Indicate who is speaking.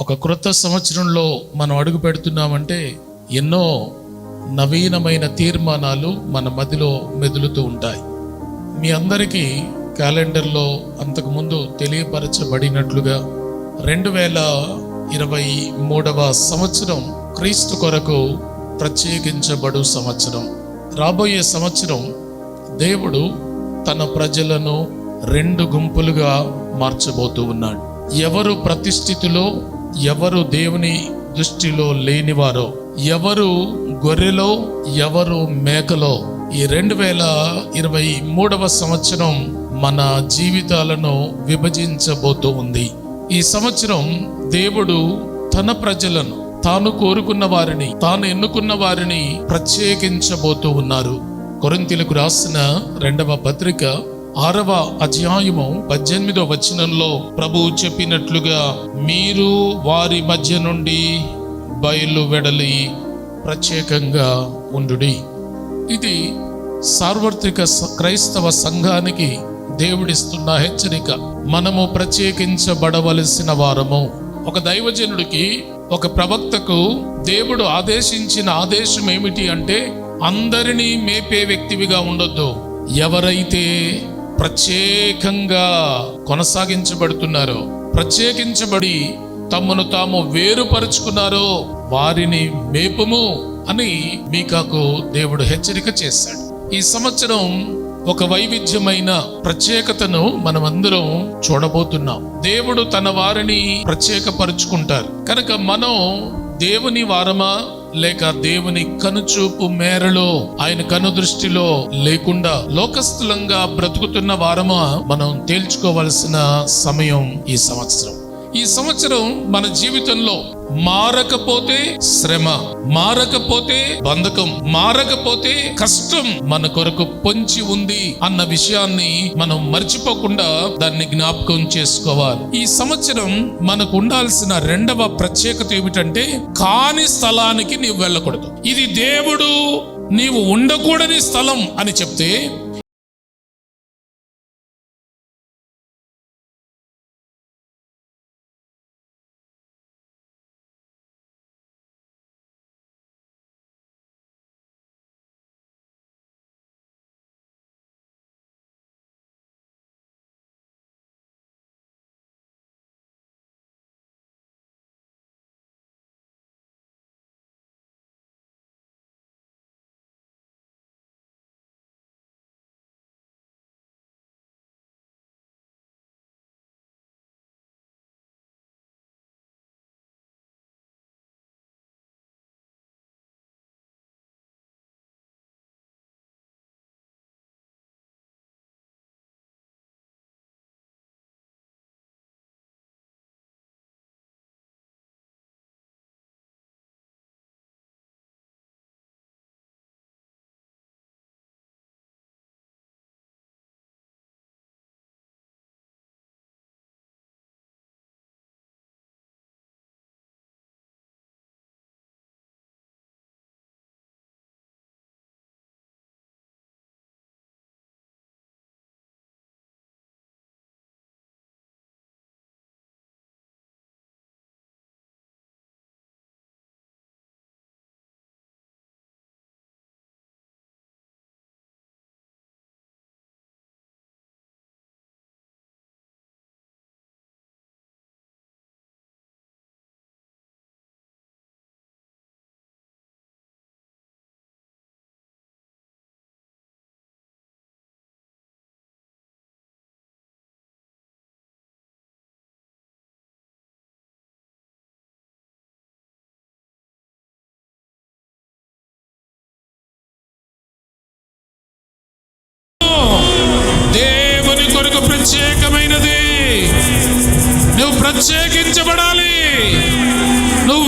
Speaker 1: ఒక క్రొత్త సంవత్సరంలో మనం అడుగు పెడుతున్నామంటే ఎన్నో నవీనమైన తీర్మానాలు మన మదిలో మెదులుతూ ఉంటాయి. మీ అందరికీ క్యాలెండర్లో అంతకుముందు తెలియపరచబడినట్లుగా 2023వ సంవత్సరం క్రీస్తు కొరకు ప్రత్యేకించబడు సంవత్సరం. రాబోయే సంవత్సరం దేవుడు తన ప్రజలను 2 గుంపులుగా మార్చబోతూ ఉన్నాడు. ఎవరు ప్రతిష్ఠితిలో, ఎవరు దేవుని దృష్టిలో లేనివారో, ఎవరు గొర్రెలో, ఎవరు మేకలో, ఈ 2023వ సంవత్సరం మన జీవితాలను విభజించబోతూ ఉంది. ఈ సంవత్సరం దేవుడు తన ప్రజలను, తాను కోరుకున్న వారిని, తాను ఎన్నుకున్న వారిని ప్రత్యేకించబోతూ ఉన్నారు. కొరింథీయులకు రాసిన 2వ పత్రిక 6వ అధ్యాయము 18వ వచనంలో ప్రభువు చెప్పినట్లుగా, మీరు వారి మధ్య నుండి బయలు వెడలి ప్రత్యేకంగా ఉండుడి. ఇది సార్వత్రిక క్రైస్తవ సంఘానికి దేవుడిస్తున్న హెచ్చరిక. మనము ప్రత్యేకించబడవలసిన వారము. ఒక దైవజనుడికి, ఒక ప్రవక్తకు దేవుడు ఆదేశించిన ఆదేశం ఏమిటి అంటే, అందరినీ మేపే వ్యక్తివిగా ఉండొద్దు. ఎవరైతే ప్రత్యేకంగా కొనసాగించబడుతున్నారో, ప్రత్యేకించబడి తమను తాము వేరుపరుచుకున్నారో వారిని మేపుము అని మీకాకు దేవుడు హెచ్చరిక చేశాడు. ఈ సంవత్సరం ఒక వైవిధ్యమైన ప్రత్యేకతను మనమందరం చూడబోతున్నాం. దేవుడు తన వారిని ప్రత్యేకపరుచుకుంటారు కనుక మనం దేవుని వారమా లేక దేవుని కనుచూపు మేరలో, ఆయన కను దృష్టిలో లేకుండా లోకస్తులంగా బ్రతుకుతున్న వారమా మనం తేల్చుకోవలసిన సమయం ఈ సంవత్సరం. ఈ సంవత్సరం మన జీవితంలో మారకపోతే శ్రమ, మారకపోతే బంధకం, మారకపోతే కష్టం మన కొరకు పొంచి ఉంది అన్న విషయాన్ని మనం మర్చిపోకుండా దాన్ని జ్ఞాపకం చేసుకోవాలి. ఈ సంవత్సరం మనకు ఉండాల్సిన 2వ ప్రత్యేకత ఏమిటంటే, కాని స్థలానికి నీవు వెళ్ళకూడదు. ఇది దేవుడు నీవు ఉండకూడని స్థలం అని చెప్తే, దేవుని కొరకు ప్రత్యేకమైనది. నువ్వు ప్రత్యేకించబడాలి. నువ్వు